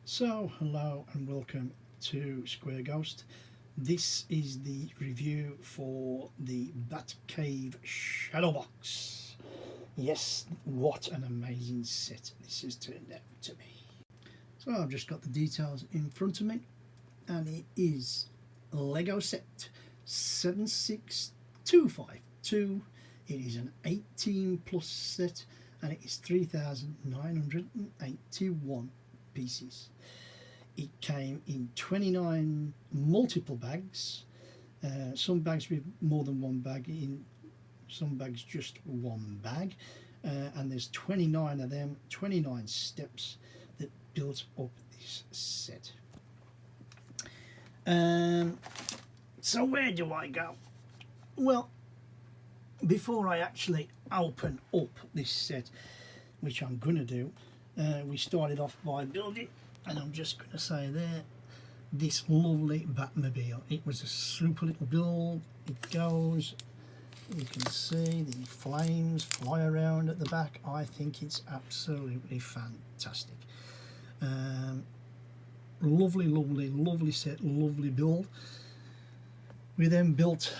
So hello and welcome to Square Ghost. This is the review for the Batcave Shadow Box. Yes, what an amazing set this has turned out to be. So I've just got the details in front of me, and it is a Lego set 76252. It is an 18 plus set and it is 3,981 pieces. It came in 29 multiple bags, some bags with more than one bag in, some bags just one bag, and there's 29 of them, 29 steps that built up this set. So where do I go? Well, before I actually open up this set, which I'm gonna do, we started off by building, and I'm just going to say there, this lovely Batmobile. It was a super little build. It goes, you can see the flames fly around at the back. I think it's absolutely fantastic. Lovely set, lovely build. We then built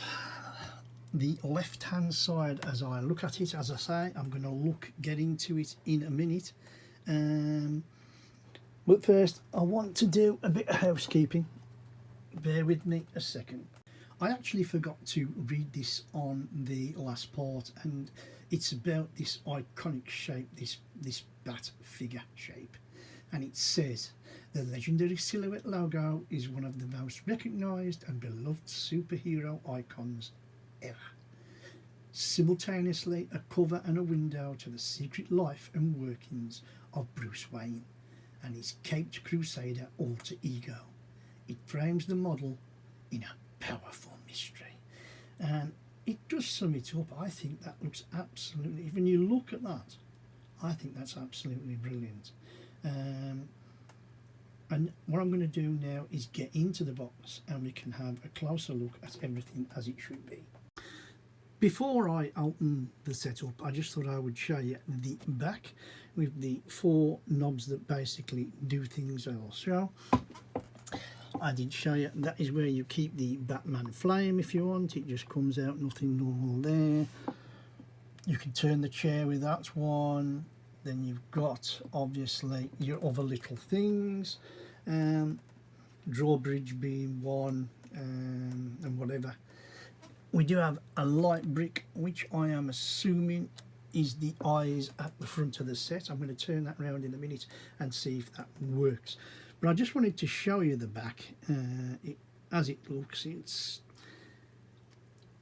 the left hand side. As I look at it, as I say, I'm going to get into it in a minute. But first I want to do a bit of housekeeping. Bear with me a second. I actually forgot to read this on the last part, and it's about this iconic shape, this bat figure shape, and it says the legendary silhouette logo is one of the most recognised and beloved superhero icons ever. Simultaneously a cover and a window to the secret life and workings of Bruce Wayne and his caped crusader alter ego. It frames the model in a powerful mystery, and it does sum it up. I think that looks absolutely, when you look at that, I think that's absolutely brilliant. And what I'm going to do now is get into the box and we can have a closer look at everything as it should be. Before I open the setup, I just thought I would show you the back with the 4 knobs that basically do things I'll show. I did show you that is where you keep the Batman flame if you want. It just comes out, nothing normal there. You can turn the chair with that one. Then you've got obviously your other little things, drawbridge being one, and whatever. We do have a light brick, which I am assuming is the eyes at the front of the set. I'm going to turn that round in a minute and see if that works. But I just wanted to show you the back. As it looks, it's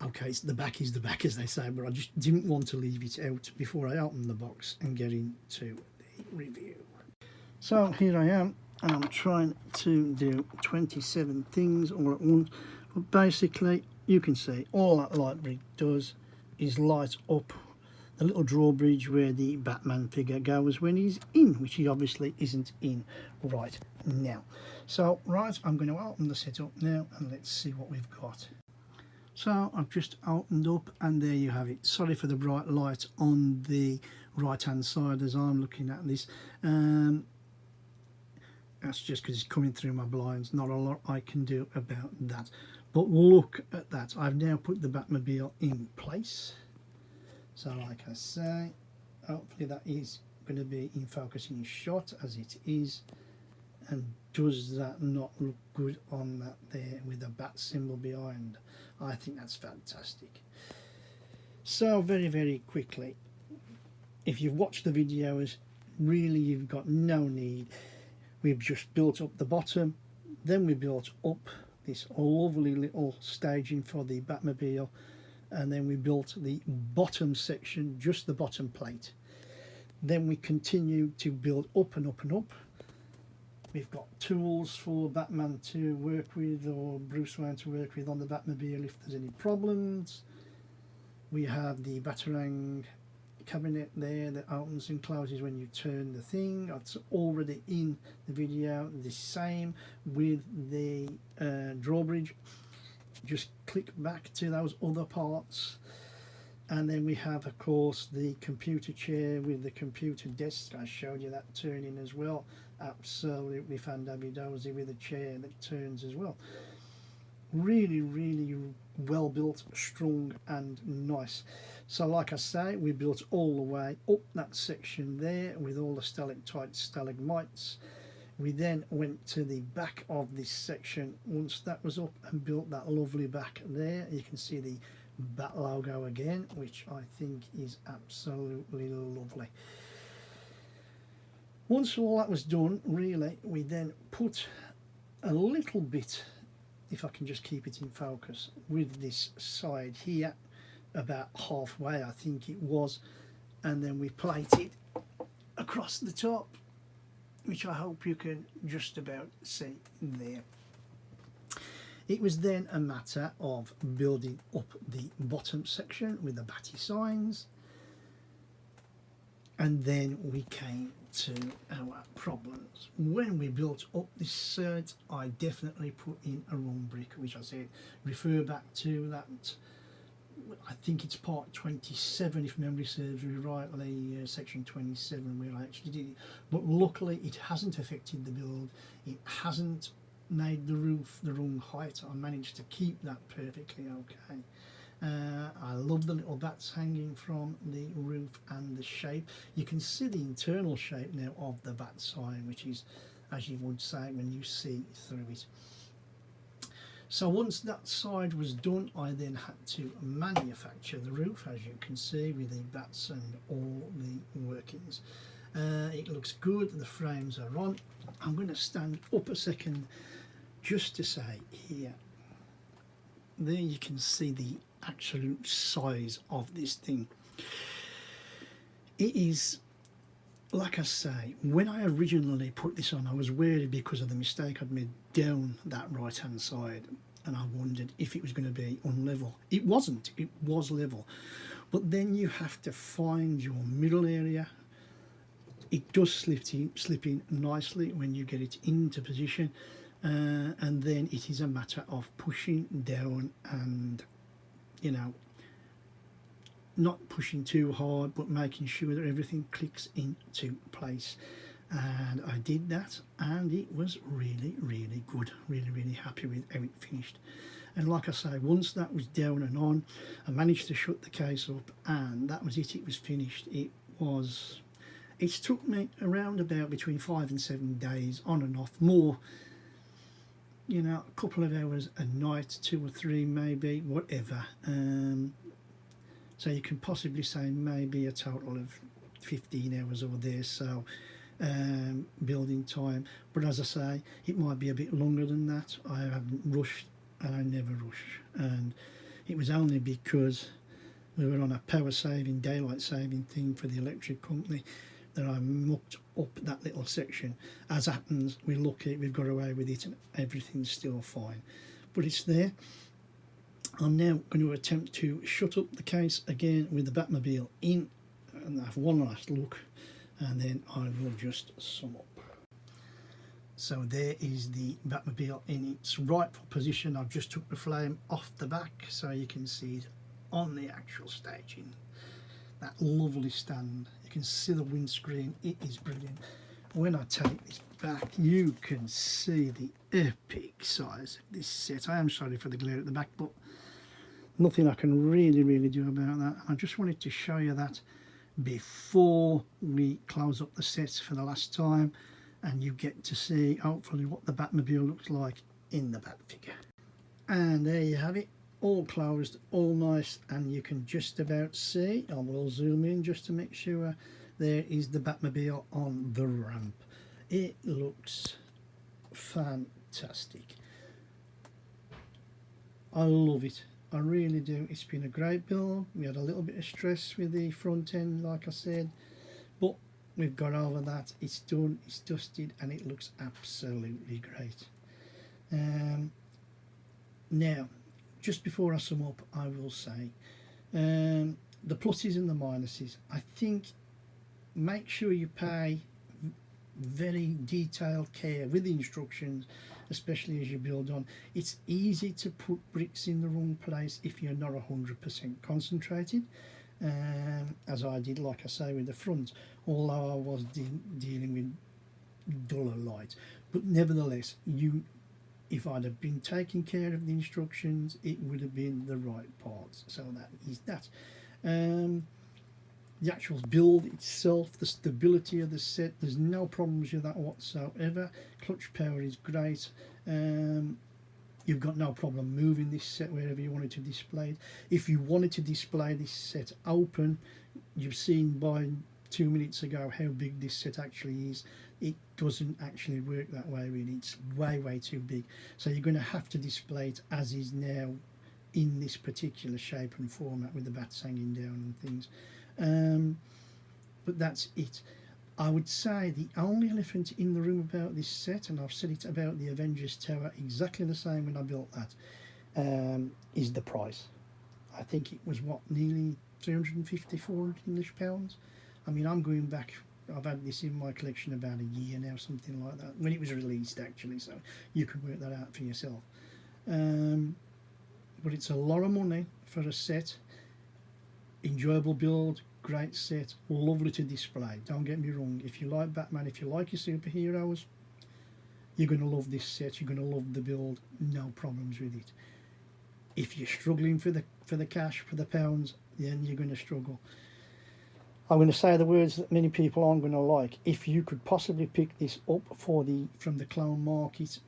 okay. The back is the back, as they say, but I just didn't want to leave it out before I open the box and get into the review. So here I am, and I'm trying to do 27 things all at once. But basically, you can see all that light brick does is light up the little drawbridge where the Batman figure goes when he's in, which he obviously isn't in right now. So right, I'm going to open the setup now and let's see what we've got. So I've just opened up and there you have it. Sorry for the bright light on the right hand side as I'm looking at this. That's just because it's coming through my blinds. Not a lot I can do about that. But look at that. I've now put the Batmobile in place. So like I say, hopefully that is going to be in focusing shot as it is. And does that not look good on that there with the bat symbol behind? I think that's fantastic. So very quickly, if you've watched the videos, really you've got no need. We've just built up the bottom, then we built up this lovely little staging for the Batmobile, and then we built the bottom section, just the bottom plate. Then we continue to build up and up and up. We've got tools for Batman to work with, or Bruce Wayne to work with on the Batmobile if there's any problems. We have the Batarang cabinet there that opens and closes when you turn the thing. It's already in the video. The same with the drawbridge. Just click back to those other parts. And then we have, of course, the computer chair with the computer desk. I showed you that turning as well. absolutely fandabidozy with a chair that turns as well. Really, really well built, strong and nice. So like I say, we built all the way up that section there with all the stalactites, stalagmites. We then went to the back of this section once that was up and built that lovely back there. You can see the bat logo again, which I think is absolutely lovely. Once all that was done, really, we then put a little bit, if I can just keep it in focus, with this side here, about halfway I think it was, and then we plated across the top, which I hope you can just about see there. It was then a matter of building up the bottom section with the batty signs, and then we came to our problems. When we built up this set, I definitely put in a wrong brick, which I said refer back to that. I think it's part 27 if memory serves me rightly, section 27 where I actually did it, but luckily it hasn't affected the build, it hasn't made the roof the wrong height. I managed to keep that perfectly okay. I love the little bats hanging from the roof and the shape. You can see the internal shape now of the bat sign, which is, as you would say, when you see through it. So once that side was done, I then had to manufacture the roof, as you can see, with the bats and all the workings. It looks good, the frames are on. I'm going to stand up a second just to say here, there you can see the absolute size of this thing. It is, like I say, when I originally put this on, I was wary because of the mistake I'd made down that right hand side, and I wondered if it was going to be unlevel. It wasn't, it was level, but then you have to find your middle area. It does slip in nicely when you get it into position, and then it is a matter of pushing down and, you know, not pushing too hard, but making sure that everything clicks into place. And I did that, and it was really, really good. Really, really happy with how it finished. And like I say, once that was down and on, I managed to shut the case up, and that was it. It was finished. It's took me around about between 5 and 7 days, on and off, more, you know, a couple of hours a night, 2 or 3 maybe, whatever. So you can possibly say maybe a total of 15 hours or there, so building time. But as I say, it might be a bit longer than that. I haven't rushed, and I never rush. And it was only because we were on a power saving, daylight saving thing for the electric company that I mucked up that little section. As happens, we're lucky, we've got away with it and everything's still fine. But it's there. I'm now going to attempt to shut up the case again with the Batmobile in and have one last look, and then I will just sum up. So there is the Batmobile in its rightful position. I've just took the flame off the back so you can see it on the actual staging. That lovely stand, you can see the windscreen, it is brilliant. When I take this back, you can see the epic size of this set. I am sorry for the glare at the back, but nothing I can really do about that. I just wanted to show you that before we close up the sets for the last time, and you get to see hopefully what the Batmobile looks like in the Bat figure. And there you have it, all closed, all nice, and you can just about see, I will zoom in just to make sure, there is the Batmobile on the ramp. It looks fantastic. I love it, I really do. It's been a great build. We had a little bit of stress with the front end, like I said, but we've got over that. It's done, it's dusted, and it looks absolutely great. Now, just before I sum up, I will say the pluses and the minuses. I think make sure you pay very detailed care with the instructions, especially as you build on. It's easy to put bricks in the wrong place if you're not 100% concentrated, as I did, like I say, with the front, although I was dealing with duller light. But nevertheless, if I'd have been taking care of the instructions, it would have been the right parts. So that is that. The actual build itself, the stability of the set, there's no problems with that whatsoever. Clutch power is great. You've got no problem moving this set wherever you wanted to display it. If you wanted to display this set open, you've seen by 2 minutes ago how big this set actually is. It doesn't actually work that way really. It's way too big. So you're going to have to display it as is now in this particular shape and format with the bats hanging down and things. But that's it. I would say the only elephant in the room about this set, and I've said it about the Avengers Tower exactly the same when I built that, is the price. I think it was what, nearly 350, 400 English pounds. I mean, I'm going back, I've had this in my collection about a year now, something like that, when it was released actually, so you could work that out for yourself. But it's a lot of money for a set. Enjoyable build, great set, lovely to display. Don't get me wrong, if you like Batman, if you like your superheroes, you're going to love this set, you're going to love the build, no problems with it. If you're struggling for the cash, for the pounds, then you're going to struggle. I'm going to say the words that many people aren't going to like. If you could possibly pick this up from the clone market,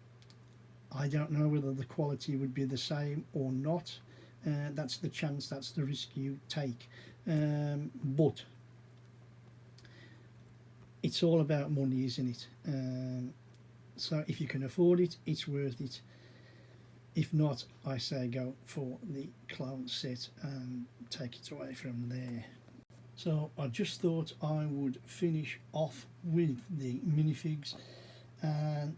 I don't know whether the quality would be the same or not. That's the chance, that's the risk you take. But it's all about money, isn't it? So if you can afford it, it's worth it. If not, I say go for the clone set and take it away from there. So I just thought I would finish off with the minifigs, and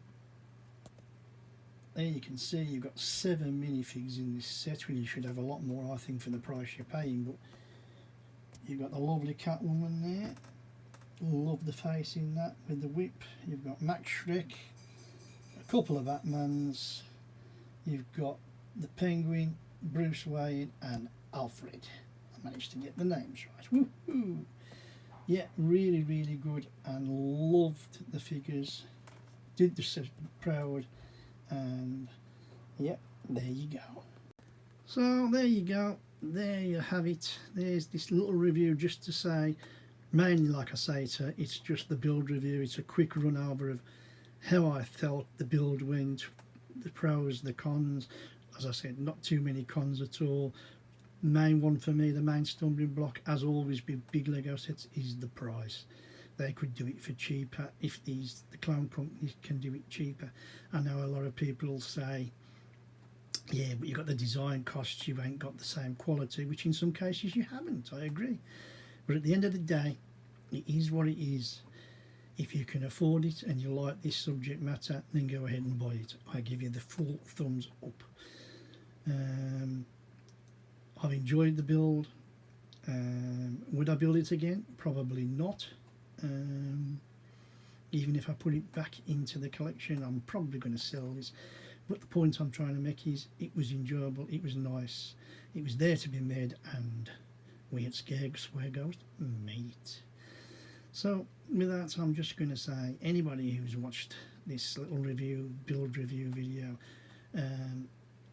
there you can see you've got 7 minifigs in this set. Well, you should have a lot more, I think, for the price you're paying, but you've got the lovely Catwoman there. Love the face in that with the whip. You've got Max Schreck, a couple of Batmans. You've got the Penguin, Bruce Wayne and Alfred. I managed to get the names right. Woohoo! Yeah, really good, and loved the figures. Did the set proud, and yeah, there you go. So there you go. There you have it. There's this little review just to say, mainly like I say, it's just the build review. It's a quick run over of how I felt the build went, the pros, the cons. As I said, not too many cons at all. Main one for me, the main stumbling block, as always with big Lego sets, is the price. They could do it for cheaper if the clone companies can do it cheaper. I know a lot of people will say, yeah, but you've got the design costs, you ain't got the same quality, which in some cases you haven't, I agree. But at the end of the day, it is what it is. If you can afford it and you like this subject matter, then go ahead and buy it. I give you the full thumbs up. I've enjoyed the build. Would I build it again? Probably not. Even if I put it back into the collection, I'm probably going to sell this. But the point I'm trying to make is it was enjoyable, it was nice, it was there to be made, and we at Square Ghost made it. So with that, I'm just going to say, anybody who's watched this little build review video,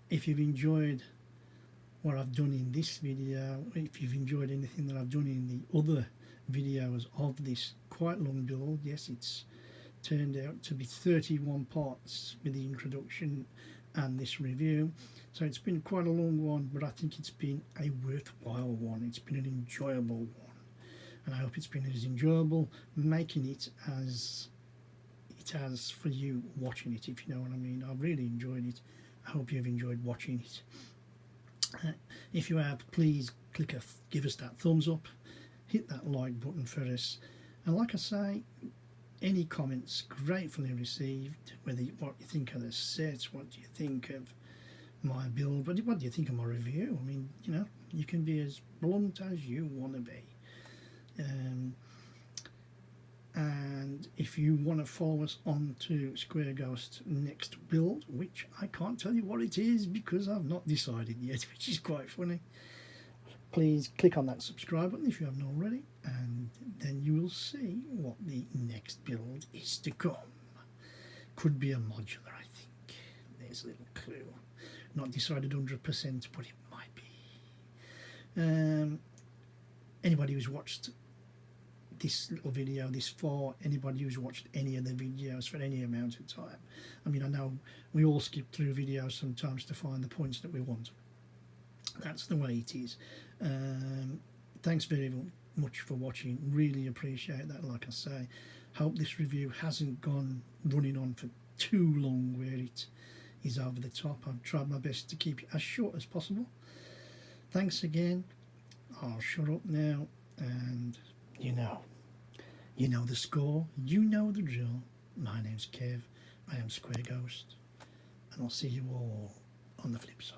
if you've enjoyed what I've done in this video, if you've enjoyed anything that I've done in the other videos of this quite long build, yes, it's turned out to be 31 parts with the introduction and this review, so it's been quite a long one, but I think it's been a worthwhile one. It's been an enjoyable one, and I hope it's been as enjoyable making it as it has for you watching it, if you know what I mean. I've really enjoyed it. I hope you've enjoyed watching it. If you have, please give us that thumbs up, hit that like button for us, and like I say, any comments gratefully received. What do you think of the sets, what do you think of my build, what do you think of my review? I mean, you know, you can be as blunt as you want to be. And if you want to follow us on to Square Ghost's next build, which I can't tell you what it is because I've not decided yet, which is quite funny, please click on that subscribe button if you haven't already, and then you will see what the next build is to come. Could be a modular, I think. There's a little clue. Not decided 100%, but it might be. Anybody who's watched this little video this far, anybody who's watched any of the videos for any amount of time, I mean, I know we all skip through videos sometimes to find the points that we want. That's the way it is. Thanks very much for watching. Really appreciate that. Like I say, hope this review hasn't gone running on for too long where it is over the top. I've tried my best to keep it as short as possible. Thanks again. I'll shut up now, and you know the score, you know the drill. My name's Kev, I am Square Ghost, and I'll see you all on the flip side.